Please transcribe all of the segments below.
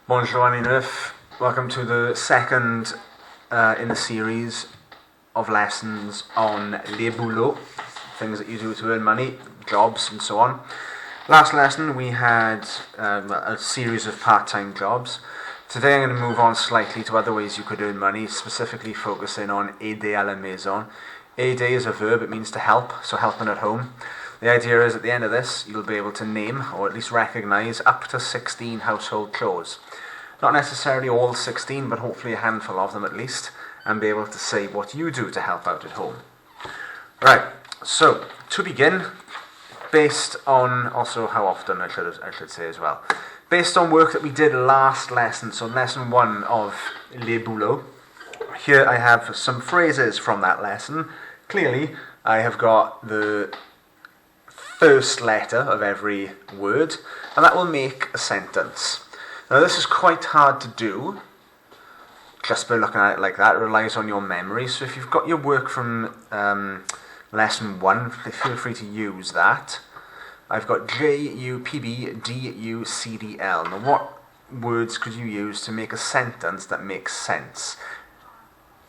Bonjour, ami neuf. Welcome to the second in the series of lessons on les boulots, things that you do to earn money, jobs and so on. Last lesson we had a series of part-time jobs. Today I'm going to move on slightly to other ways you could earn money, specifically focusing on aider à la maison. Aider is a verb, it means to help, so helping at home. The idea is at the end of this, you'll be able to name, or at least recognise, up to 16 household chores. Not necessarily all 16, but hopefully a handful of them at least, and be able to say what you do to help out at home. Right, so to begin, based on, also how often I should say as well, based on work that we did last lesson, so lesson 1 of Les Boulots, here I have some phrases from that lesson. Clearly, I have got the first letter of every word, and that will make a sentence. Now this is quite hard to do, just by looking at it like that. It relies on your memory, so if you've got your work from lesson 1, feel free to use that. I've got J, U, P, B, D, U, C, D, L. Now what words could you use to make a sentence that makes sense?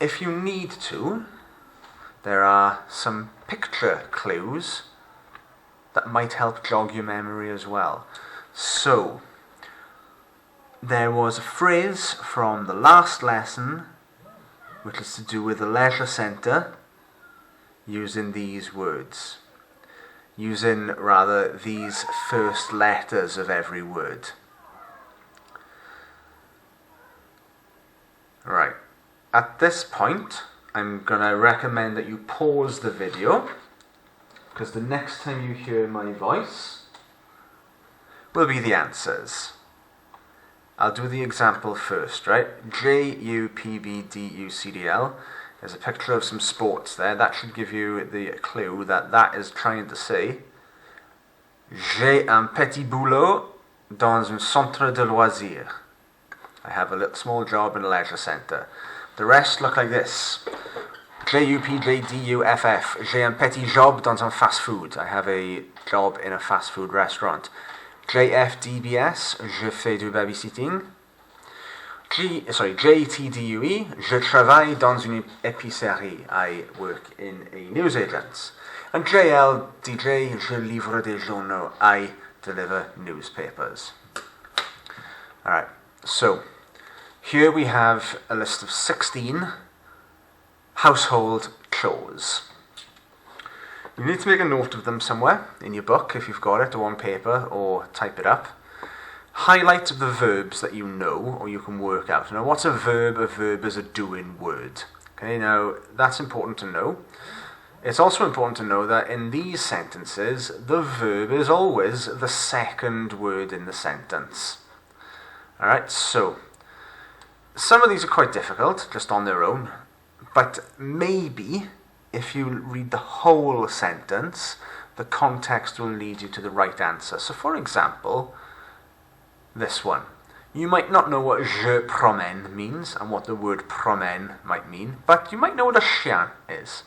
If you need to, there are some picture clues that might help jog your memory as well. So, there was a phrase from the last lesson which is to do with the leisure centre using these words. Using, rather, these first letters of every word. Right. At this point, I'm going to recommend that you pause the video, because the next time you hear my voice will be the answers. I'll do the example first, right? J, U, P, B, D, U, C, D, L. There's a picture of some sports there. That should give you the clue that that is trying to say J'ai un petit boulot dans un centre de loisirs. I have a little small job in a leisure centre. The rest look like this. J-U-P-J-D-U-F-F. J'ai un petit job dans un fast-food. I have a job in a fast-food restaurant. J-F-D-B-S. Je fais du babysitting. J-T-D-U-E. Je travaille dans une épicerie. I work in a newsagent's. And J-L-D-J. Je livre des journaux. I deliver newspapers. Alright, so here we have a list of 16 household chores. You need to make a note of them somewhere in your book if you've got it, or on paper, or type it up. Highlight the verbs that you know or you can work out. Now, what's a verb? A verb is a doing word. Okay, now that's important to know. It's also important to know that in these sentences, the verb is always the second word in the sentence. Alright, so some of these are quite difficult just on their own. But maybe, if you read the whole sentence, the context will lead you to the right answer. So, for example, this one. You might not know what je promène means and what the word promène might mean, but you might know what a chien is.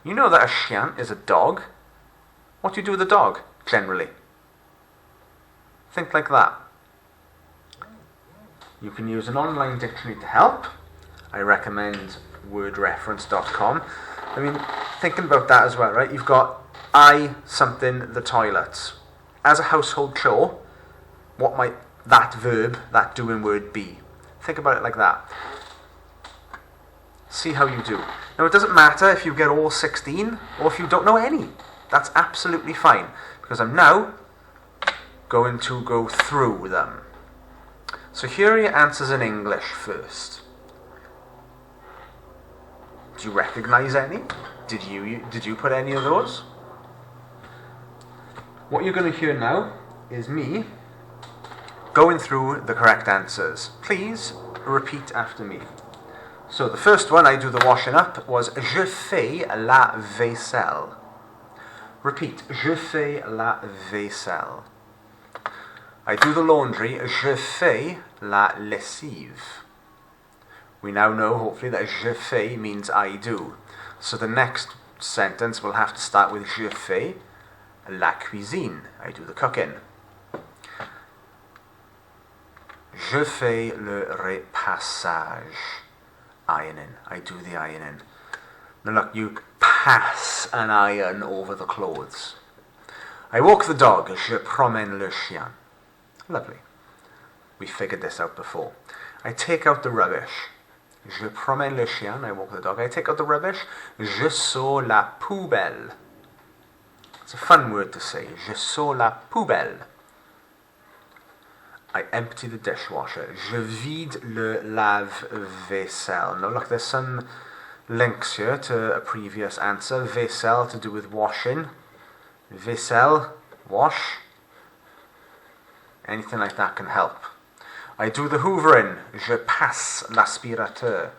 You know that a chien is a dog. What do you do with a dog, generally? Think like that. You can use an online dictionary to help. I recommend wordreference.com. I mean, thinking about that as well, right? You've got I something the toilet. As a household chore, what might that verb, that doing word be? Think about it like that. See how you do. Now, it doesn't matter if you get all 16 or if you don't know any. That's absolutely fine, because I'm now going to go through them. So here are your answers in English first. Do you recognise any? Did you put any of those? What you're going to hear now is me going through the correct answers. Please repeat after me. So the first one, I do the washing up, was Je fais la vaisselle. Repeat. Je fais la vaisselle. I do the laundry. Je fais la lessive. We now know, hopefully, that je fais means I do. So the next sentence will have to start with je fais la cuisine. I do the cooking. Je fais le repassage. Ironing. I do the ironing. Now look, you pass an iron over the clothes. I walk the dog. Je promène le chien. Lovely. We figured this out before. I take out the rubbish. Je promène le chien. I walk the dog. I take out the rubbish. Je sors la poubelle. It's a fun word to say. Je sors la poubelle. I empty the dishwasher. Je vide le lave-vaisselle. Now look, there's some links here to a previous answer. Vaisselle to do with washing. Vaisselle, wash. Anything like that can help. I do the hoovering. Je passe l'aspirateur.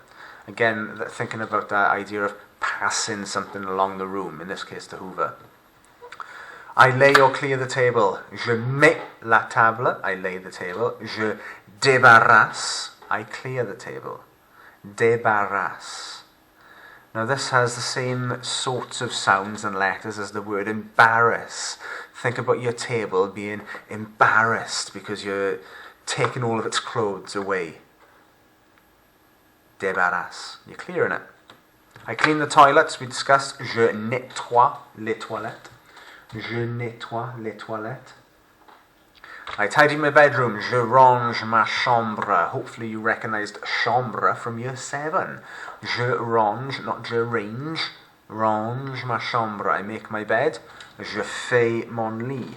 Again, thinking about that idea of passing something along the room, in this case the hoover. I lay or clear the table. Je mets la table. I lay the table. Je débarrasse. I clear the table. Débarrasse. Now this has the same sorts of sounds and letters as the word embarrass. Think about your table being embarrassed because you're taking all of its clothes away. Débarrasse. You're clearing it. I clean the toilets. We discussed. Je nettoie les toilettes. Je nettoie les toilettes. I tidy my bedroom. Je range ma chambre. Hopefully you recognized chambre from year 7. Je range, not je range. Range ma chambre. I make my bed. Je fais mon lit.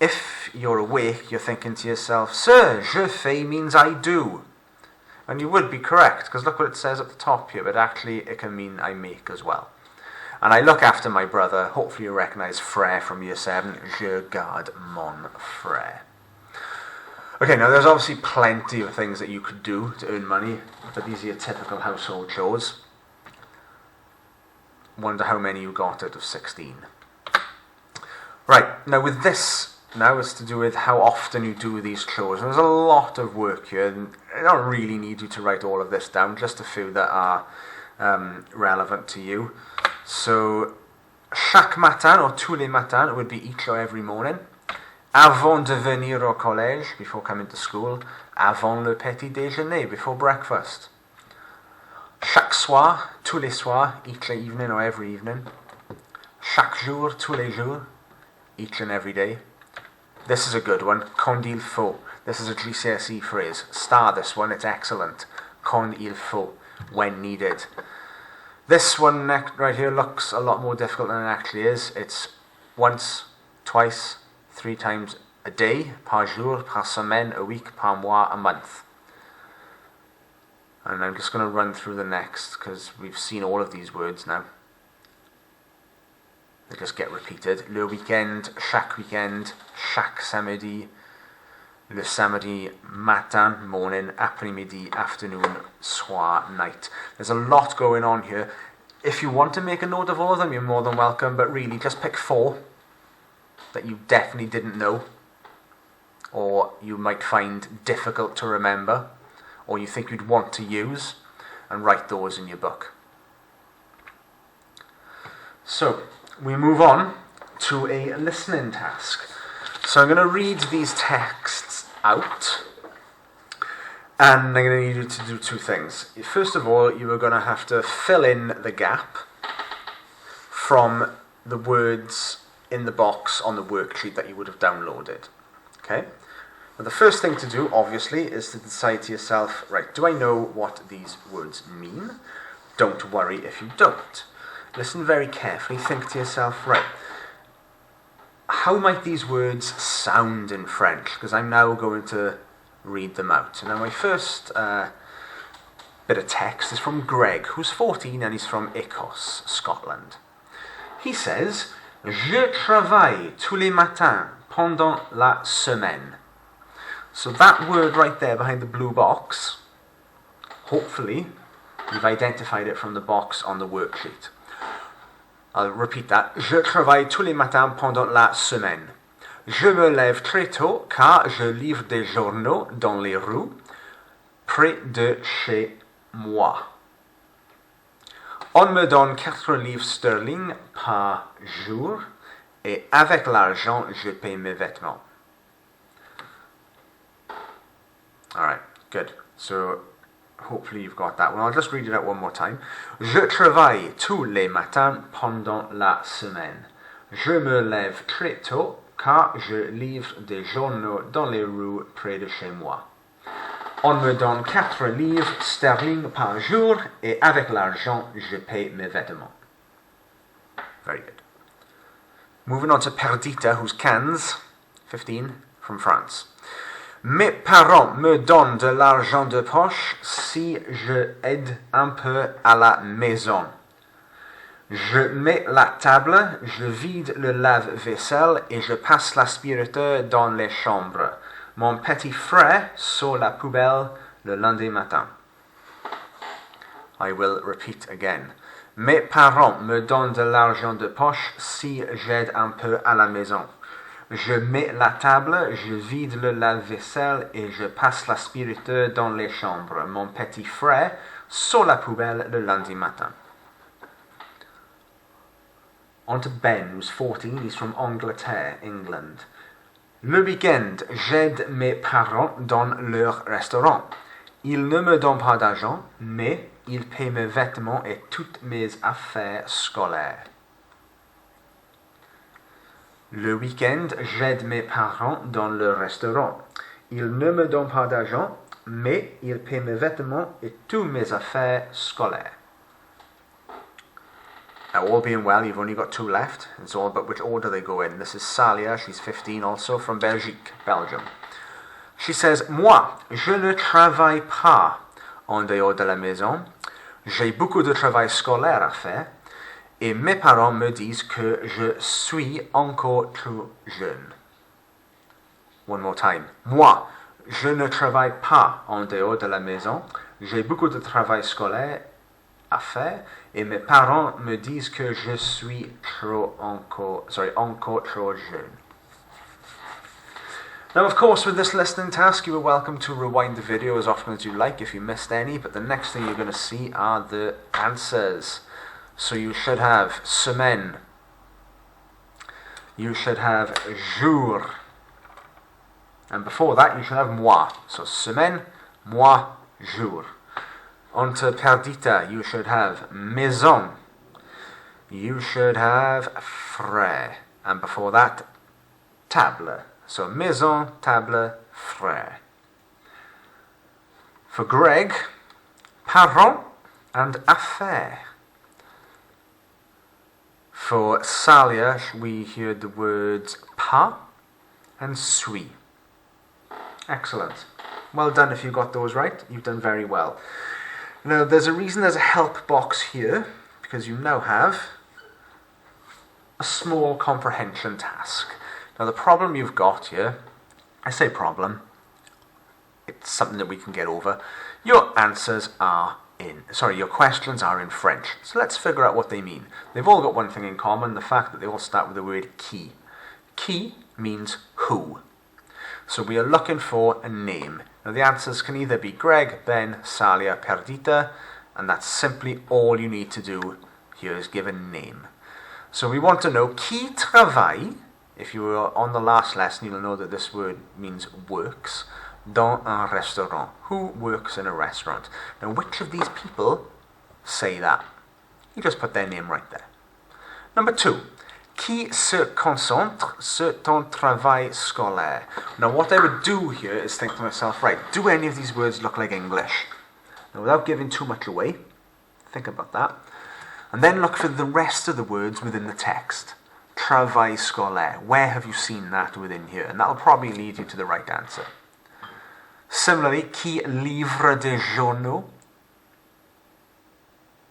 If you're awake, you're thinking to yourself, Sir, je fais means I do. And you would be correct, because look what it says at the top here, but actually it can mean I make as well. And I look after my brother. Hopefully you recognise frère from year 7. Je garde mon frère. Okay, now there's obviously plenty of things that you could do to earn money, but these are your typical household chores. Wonder how many you got out of 16. Right, now with this, now it's to do with how often you do these chores. There's a lot of work here, and I don't really need you to write all of this down, just a few that are relevant to you. So, chaque matin, or tous les matins, would be each or every morning. Avant de venir au collège, before coming to school. Avant le petit déjeuner, before breakfast. Chaque soir, tous les soirs, each evening or every evening. Chaque jour, tous les jours, each and every day. This is a good one. Quand il faut. This is a GCSE phrase. Star this one, it's excellent. Quand il faut, when needed. This one right here looks a lot more difficult than it actually is. It's once, twice, 3 times a day, par jour, par semaine, a week, par mois, a month. And I'm just going to run through the next because we've seen all of these words now. They just get repeated. Le weekend, chaque weekend, chaque samedi, le samedi matin, morning, après-midi, afternoon, soir, night. There's a lot going on here. If you want to make a note of all of them, you're more than welcome, but really just pick 4 that you definitely didn't know, or you might find difficult to remember, or you think you'd want to use, and write those in your book. So, we move on to a listening task. So I'm going to read these texts out, and I'm going to need you to do 2 things. First of all, you are going to have to fill in the gap from the words in the box on the worksheet that you would have downloaded. Okay? Now the first thing to do, obviously, is to decide to yourself, right, do I know what these words mean? Don't worry if you don't. Listen very carefully, think to yourself, right, how might these words sound in French? Because I'm now going to read them out. Now my first bit of text is from Greg, who's 14 and he's from Écosse, Scotland. He says, Je travaille tous les matins pendant la semaine. So that word right there behind the blue box, hopefully you've identified it from the box on the worksheet. I'll repeat that. Je travaille tous les matins pendant la semaine. Je me lève très tôt car je livre des journaux dans les rues près de chez moi. On me donne 4 livres sterling par jour et avec l'argent, je paye mes vêtements. Alright, good. So, hopefully you've got that one. I'll just read it out one more time. Je travaille tous les matins pendant la semaine. Je me lève très tôt car je livre des journaux dans les rues près de chez moi. On me donne 4 livres sterling par jour et avec l'argent, je paye mes vêtements. Very good. Moving on to Perdita, who's cans, 15, from France. Mes parents me donnent de l'argent de poche si je aide un peu à la maison. Je mets la table, je vide le lave-vaisselle et je passe l'aspirateur dans les chambres. Mon petit frère sort la poubelle le lundi matin. I will repeat again. Mes parents me donnent de l'argent de poche si j'aide un peu à la maison. Je mets la table, je vide le lave-vaisselle et je passe l'aspirateur dans les chambres. Mon petit frère sort la poubelle le lundi matin. On to Ben, who's 14. He's from Angleterre, England. Le week-end, j'aide mes parents dans leur restaurant. Ils ne me donnent pas d'argent, mais ils paient mes vêtements et toutes mes affaires scolaires. Le week-end, j'aide mes parents dans leur restaurant. Ils ne me donnent pas d'argent, mais ils paient mes vêtements et toutes mes affaires scolaires. Now, all being well, you've only got 2 left. It's all about which order they go in. This is Salia, she's 15 also, from Belgique, Belgium. She says, Moi, je ne travaille pas en dehors de la maison. J'ai beaucoup de travail scolaire à faire. Et mes parents me disent que je suis encore trop jeune. One more time. Moi, je ne travaille pas en dehors de la maison. J'ai beaucoup de travail scolaire à faire. Et mes parents me disent que je suis encore trop jeune. Now, of course, with this listening task, you are welcome to rewind the video as often as you like if you missed any, but the next thing you're going to see are the answers. So you should have semaine. You should have jour. And before that, you should have mois. So semaine, mois, jour. On to Perdita, you should have maison. You should have frère. And before that, table. So maison, table, frère. For Greg, parents and affaires. For Salia, we heard the words pas and suis. Excellent. Well done if you got those right. You've done very well. Now, there's a reason there's a help box here, because you now have a small comprehension task. Now, the problem you've got here, I say problem, it's something that we can get over. Your questions are in French. So let's figure out what they mean. They've all got one thing in common, the fact that they all start with the word qui. Qui means who. So we are looking for a name. Now the answers can either be Greg, Ben, Salia, Perdita, and that's simply all you need to do here is give a name. So we want to know qui travaille. If you were on the last lesson, you'll know that this word means works. Dans un restaurant. Who works in a restaurant? Now, which of these people say that? You just put their name right there. Number 2. Qui se concentre sur ton travail scolaire? Now, what I would do here is think to myself, right, do any of these words look like English? Now, without giving too much away, think about that. And then look for the rest of the words within the text. Travail scolaire. Where have you seen that within here? And that'll probably lead you to the right answer. Similarly, qui livre des journaux.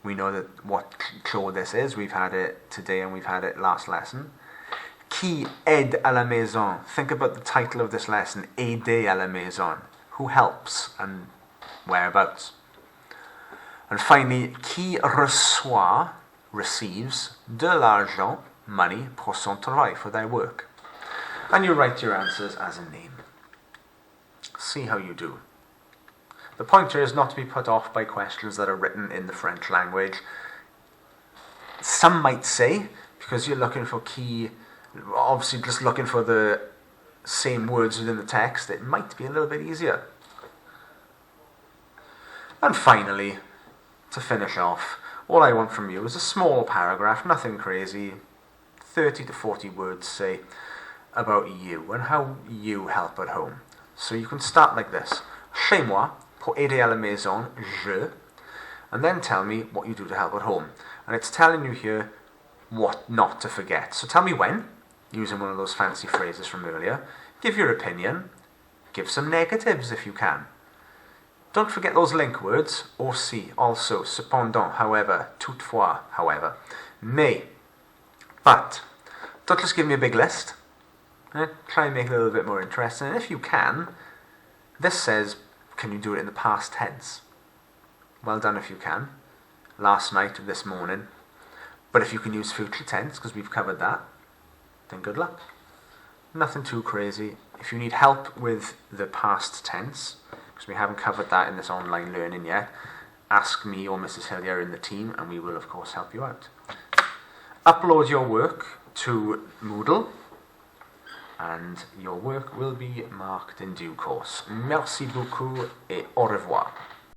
We know that what chore this is. We've had it today and we've had it last lesson. Qui aide à la maison. Think about the title of this lesson. Aider à la maison. Who helps and whereabouts. And finally, qui reçoit, receives, de l'argent, money, pour son travail, for their work. And you write your answers as a name. See how you do. The point here is not to be put off by questions that are written in the French language. Some might say, because you're looking for key, obviously just looking for the same words within the text, it might be a little bit easier. And finally, to finish off, all I want from you is a small paragraph, nothing crazy, 30 to 40 words, say, about you and how you help at home. So you can start like this. Chez moi, pour aider à la maison, je, and then tell me what you do to help at home. And it's telling you here what not to forget. So tell me when, using one of those fancy phrases from earlier. Give your opinion. Give some negatives if you can. Don't forget those link words. Aussi, also, cependant, however, toutefois, however. Mais, but. Don't just give me a big list. Try and make it a little bit more interesting. And if you can, this says, can you do it in the past tense? Well done if you can. Last night or this morning. But if you can use future tense, because we've covered that, then good luck. Nothing too crazy. If you need help with the past tense, because we haven't covered that in this online learning yet, ask me or Mrs. Hillier in the team, and we will of course help you out. Upload your work to Moodle, and your work will be marked in due course. Merci beaucoup et au revoir.